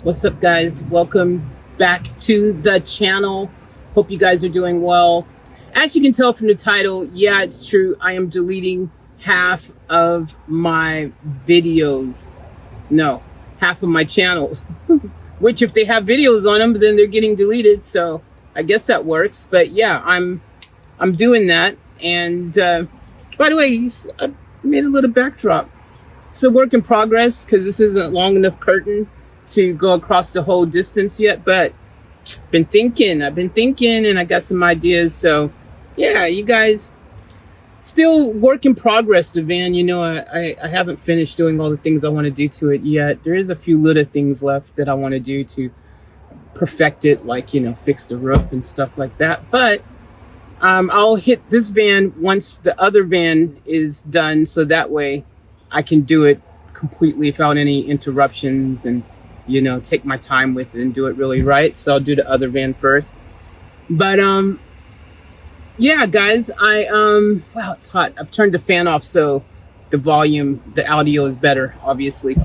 What's up, guys? Welcome back to the channel. Hope you guys are doing well. As you can tell from the title, yeah, it's true. I am deleting half of my videos. No, half of my channels. Which if they have videos on them, then they're getting deleted. So I guess that works. But yeah, I'm doing that. And by the way, I made a little backdrop. It's a work in progress because this isn't long enough curtain to go across the whole distance yet, but I've been thinking and I got some ideas. So yeah, you guys, still work in progress. The van, you know, I haven't finished doing all the things I want to do to it yet. There is a few little things left that I want to do to perfect it, like, you know, fix the roof and stuff like that. But I'll hit this van once the other van is done, so that way I can do it completely without any interruptions and, you know, take my time with it and do it really right. So I'll do the other van first. But yeah, guys, wow, it's hot. I've turned the fan off so the volume, the audio is better, obviously.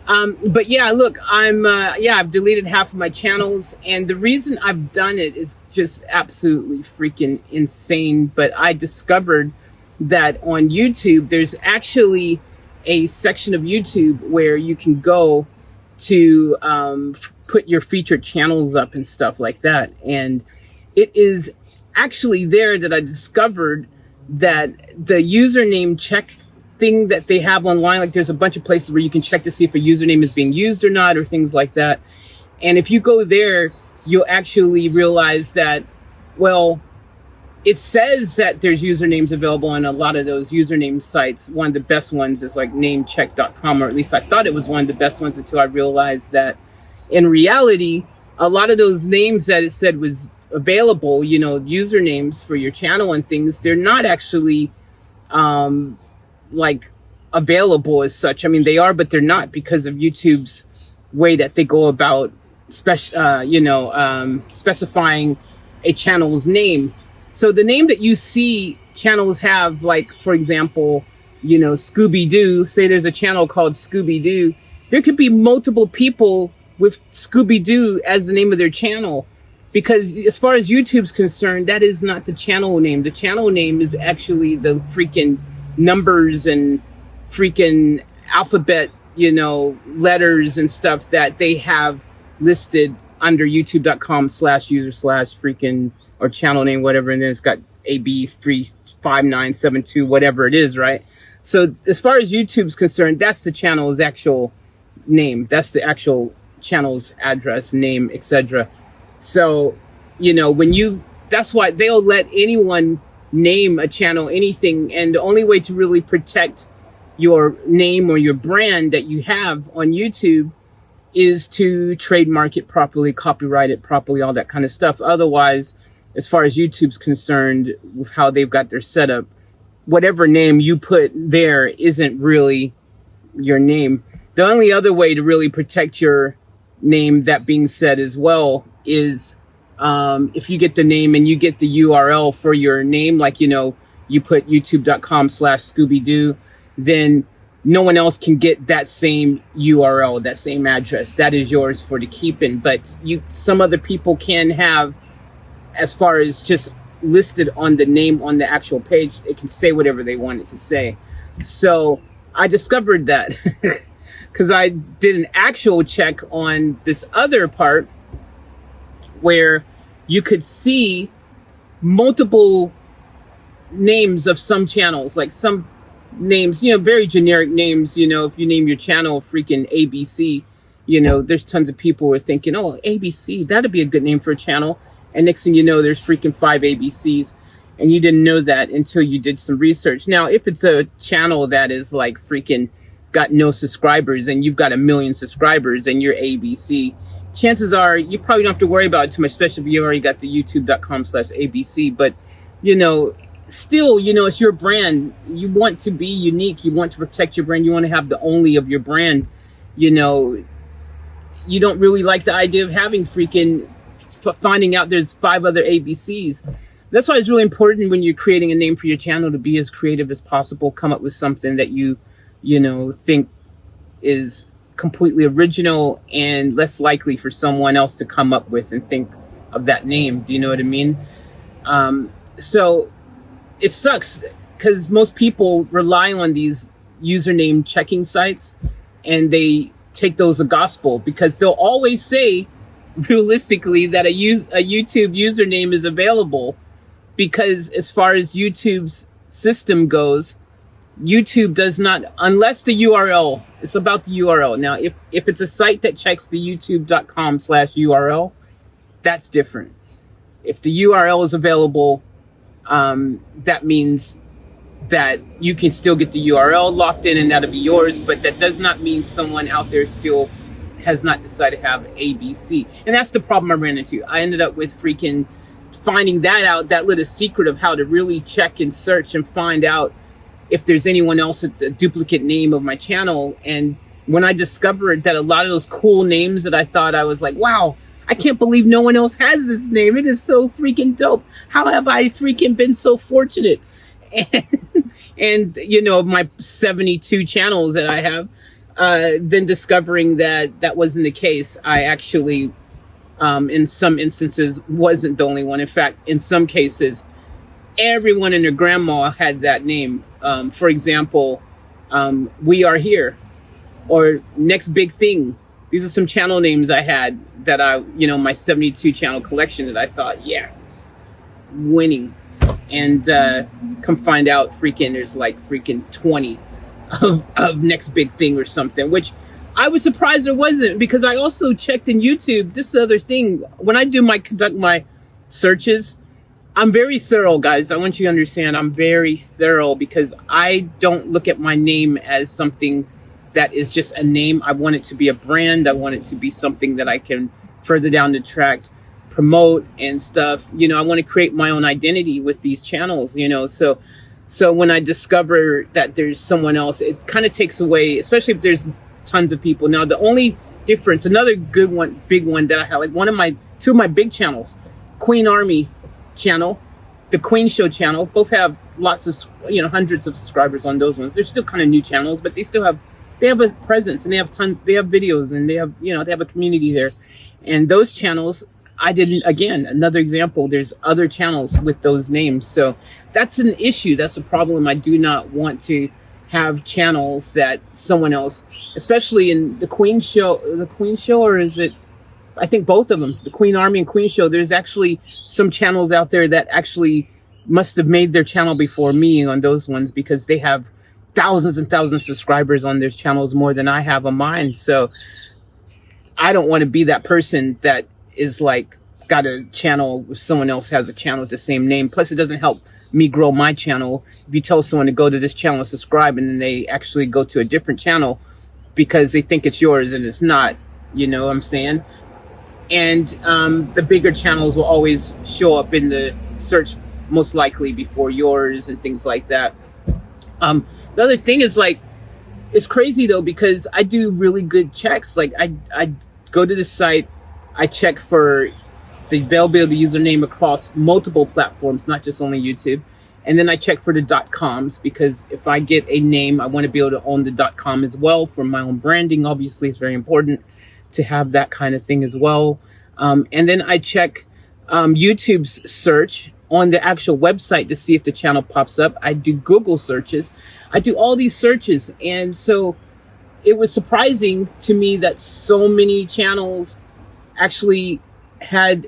But yeah, look, I've deleted half of my channels, and the reason I've done it is just absolutely freaking insane. But I discovered that on YouTube, there's actually a section of YouTube where you can go to put your featured channels up and stuff like that. And it is actually there that I discovered that the username check thing that they have online, like there's a bunch of places where you can check to see if a username is being used or not, or things like that. And if you go there, you'll actually realize that, well, it says that there's usernames available on a lot of those username sites. One of the best ones is like namecheck.com, or at least I thought it was one of the best ones until I realized that in reality, a lot of those names that it said was available, you know, usernames for your channel and things, they're not actually like available as such. I mean, they are, but they're not, because of YouTube's way that they go about specifying a channel's name. So the name that you see channels have, like, for example, you know, Scooby-Doo, say there's a channel called Scooby-Doo, there could be multiple people with Scooby-Doo as the name of their channel, because as far as YouTube's concerned, that is not the channel name. The channel name is actually the freaking numbers and freaking alphabet, you know, letters and stuff that they have listed under youtube.com/user/freaking or channel name, whatever, and then it's got AB35972, whatever it is, right? So as far as YouTube's concerned, that's the channel's actual name. That's the actual channel's address, name, etc. So, you know, that's why they'll let anyone name a channel anything, and the only way to really protect your name or your brand that you have on YouTube is to trademark it properly, copyright it properly, all that kind of stuff. Otherwise, as far as YouTube's concerned, with how they've got their setup, whatever name you put there isn't really your name. The only other way to really protect your name, that being said as well, is if you get the name and you get the URL for your name, like, you know, you put youtube.com/Scooby-Doo, then no one else can get that same URL, that same address. That is yours for the keeping. But some other people can have, as far as just listed on the name on the actual page, it can say whatever they want it to say. So I discovered that because I did an actual check on this other part where you could see multiple names of some channels, like some names, you know, very generic names. You know, if you name your channel freaking ABC, you know, there's tons of people who are thinking, oh, ABC, that'd be a good name for a channel. And next thing you know, there's freaking 5 ABCs, and you didn't know that until you did some research. Now, if it's a channel that is like freaking got no subscribers and you've got 1 million subscribers and you're ABC, chances are you probably don't have to worry about it too much, especially if you already got the youtube.com/ABC. But, you know, still, you know, it's your brand. You want to be unique. You want to protect your brand. You want to have the only of your brand. You know, you don't really like the idea of having freaking finding out there's 5 other ABCs. That's why it's really important when you're creating a name for your channel to be as creative as possible. Come up with something that you know, think is completely original and less likely for someone else to come up with and think of that name. Do you know what I mean? So it sucks because most people rely on these username checking sites, and they take those as gospel, because they'll always say realistically that a YouTube username is available, because as far as YouTube's system goes, YouTube does not, unless the URL, it's about the URL. Now, if it's a site that checks the youtube.com/URL, that's different. If the URL is available, that means that you can still get the URL locked in and that'll be yours, but that does not mean someone out there still has not decided to have ABC. And that's the problem I ran into. I ended up with freaking finding that out, that little secret of how to really check and search and find out if there's anyone else with the duplicate name of my channel. And when I discovered that a lot of those cool names that I thought, I was like, wow, I can't believe no one else has this name. It is so freaking dope. How have I freaking been so fortunate? And you know, my 72 channels that I have, then discovering that that wasn't the case. I actually, in some instances, wasn't the only one. In fact, in some cases, everyone and their grandma had that name. For example, We Are Here, or Next Big Thing. These are some channel names I had that my 72 channel collection that I thought, yeah, winning. And come find out, there's like 20 of Next Big Thing or something, which I was surprised there wasn't, because I also checked in YouTube. This is the other thing. When I conduct my searches, I'm very thorough, guys. I want you to understand I'm very thorough, because I don't look at my name as something that is just a name. I want it to be a brand. I want it to be something that I can further down the track promote and stuff. I want to create my own identity with these channels, so when I discover that there's someone else, it kind of takes away, especially if there's tons of people. Now, the only difference, another good one, big one that I have, like two of my big channels, Queen Army channel, the Queen Show channel, both have lots of, hundreds of subscribers on those ones. They're still kind of new channels, but they have a presence, and they have videos, and they have a community there. And those channels, another example, there's other channels with those names. So that's an issue. That's a problem. I do not want to have channels that someone else, especially in the Queen Show, or is it, I think both of them, the Queen Army and Queen Show, there's actually some channels out there that actually must have made their channel before me on those ones, because they have thousands and thousands of subscribers on their channels, more than I have on mine. So I don't want to be that person that is like got a channel if someone else has a channel with the same name. Plus, it doesn't help me grow my channel if you tell someone to go to this channel and subscribe, and then they actually go to a different channel because they think it's yours and it's not. You know what I'm saying? And the bigger channels will always show up in the search most likely before yours and things like that. The other thing is, like, it's crazy though, because I do really good checks. Like I go to the site, I check for the availability of username across multiple platforms, not just only YouTube. And then I check for the .coms, because if I get a name, I want to be able to own the .com as well for my own branding. Obviously, it's very important to have that kind of thing as well. And then I check YouTube's search on the actual website to see if the channel pops up. I do Google searches. I do all these searches. And so it was surprising to me that so many channels actually had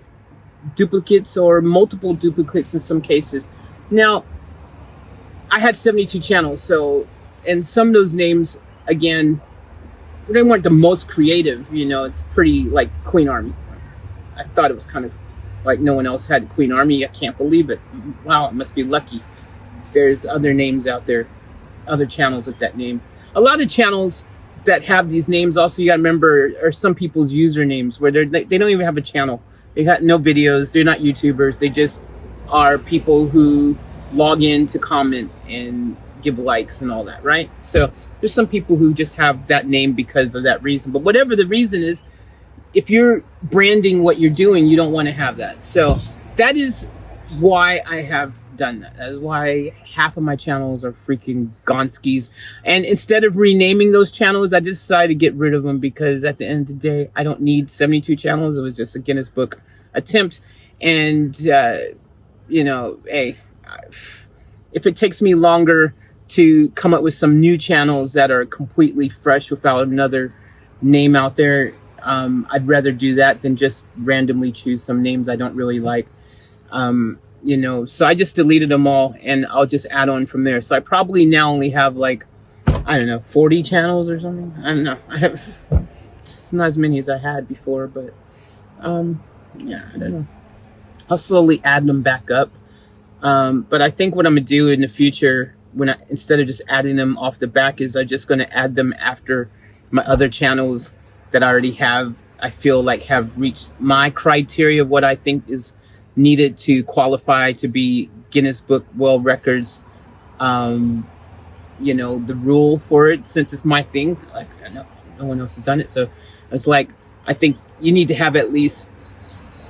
duplicates or multiple duplicates in some cases. Now, I had 72 channels, so, and some of those names, again, they weren't the most creative. It's pretty like Queen Army. I thought it was kind of like no one else had Queen Army. I can't believe it. Wow, I must be lucky. There's other names out there, other channels with that name. A lot of channels that have these names, also, you gotta remember, are some people's usernames where they don't even have a channel. They got no videos. They're not YouTubers. They just are people who log in to comment and give likes and all that, right? So there's some people who just have that name because of that reason. But whatever the reason is, if you're branding what you're doing, you don't want to have that. So that is why I have done that. That is why half of my channels are freaking gonskis. And instead of renaming those channels, I decided to get rid of them, because at the end of the day, I don't need 72 channels. It was just a Guinness Book attempt. And, you know, hey, if it takes me longer to come up with some new channels that are completely fresh without another name out there, I'd rather do that than just randomly choose some names I don't really like. You know, so I just deleted them all, and I'll just add on from there. So I probably now only have like, I don't know, 40 channels or something. I don't know. I have, it's not as many as I had before, but yeah, I don't know. I'll slowly add them back up. But I think what I'm gonna do in the future, instead of just adding them off the back, is I'm just gonna add them after my other channels that I already have. I feel like have reached my criteria of what I think is needed to qualify to be Guinness Book World Records, you know, the rule for it, since it's my thing. Like, I know no one else has done it, so it's like, I think you need to have at least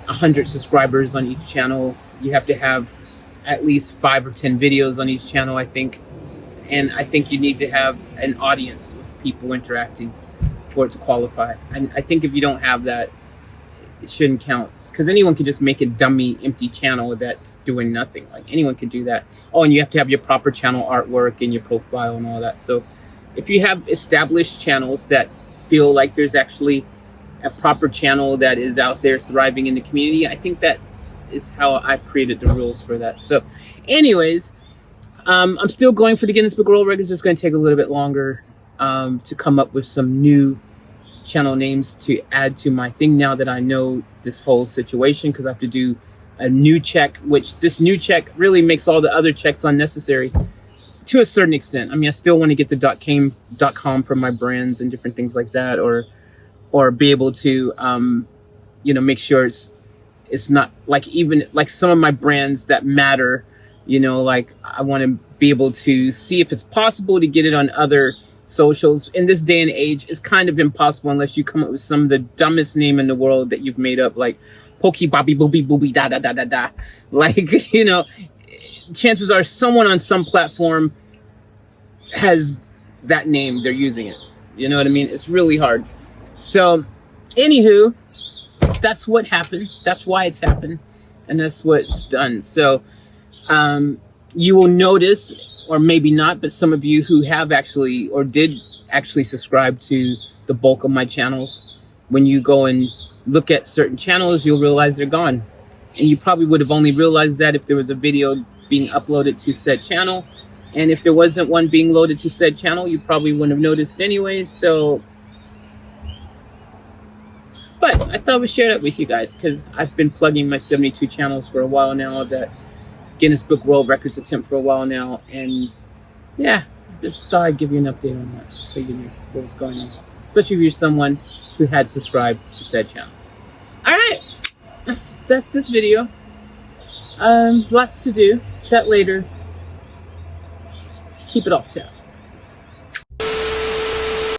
100 subscribers on each channel. You have to have at least 5 or 10 videos on each channel, I think. And I think you need to have an audience with people interacting for it to qualify. And I think if you don't have that, it shouldn't count, because anyone can just make a dummy empty channel that's doing nothing. Like, anyone can do that. Oh, and you have to have your proper channel artwork and your profile and all that. So if you have established channels that feel like there's actually a proper channel that is out there thriving in the community, I think that is how I've created the rules for that. So anyways, I'm still going for the Guinness Book World Records. It's going to take a little bit longer to come up with some new channel names to add to my thing, now that I know this whole situation, because I have to do a new check, which this new check really makes all the other checks unnecessary to a certain extent. I mean, I still want to get the .com from my brands and different things like that, or be able to you know, make sure it's not like, even like some of my brands that matter, you know, like I want to be able to see if it's possible to get it on other socials. In this day and age, it's kind of impossible unless you come up with some of the dumbest name in the world that you've made up, like Pokey Bobby Booby Booby da da da da da. Like, you know, chances are someone on some platform has that name, they're using it. You know what I mean? It's really hard. So, anywho, that's what happened. That's why it's happened, and that's what's done. So, you will notice, or maybe not, but some of you who have actually, or did actually subscribe to the bulk of my channels, when you go and look at certain channels, you'll realize they're gone. And you probably would have only realized that if there was a video being uploaded to said channel. And if there wasn't one being loaded to said channel, you probably wouldn't have noticed anyways. So, but I thought I would share that with you guys, because I've been plugging my 72 channels for a while now, that Guinness Book World Records attempt for a while now, and yeah, just thought I'd give you an update on that, so you know what's going on, especially if you're someone who had subscribed to said channels. All right, that's this video. Lots to do. Chat later. Keep it off tap.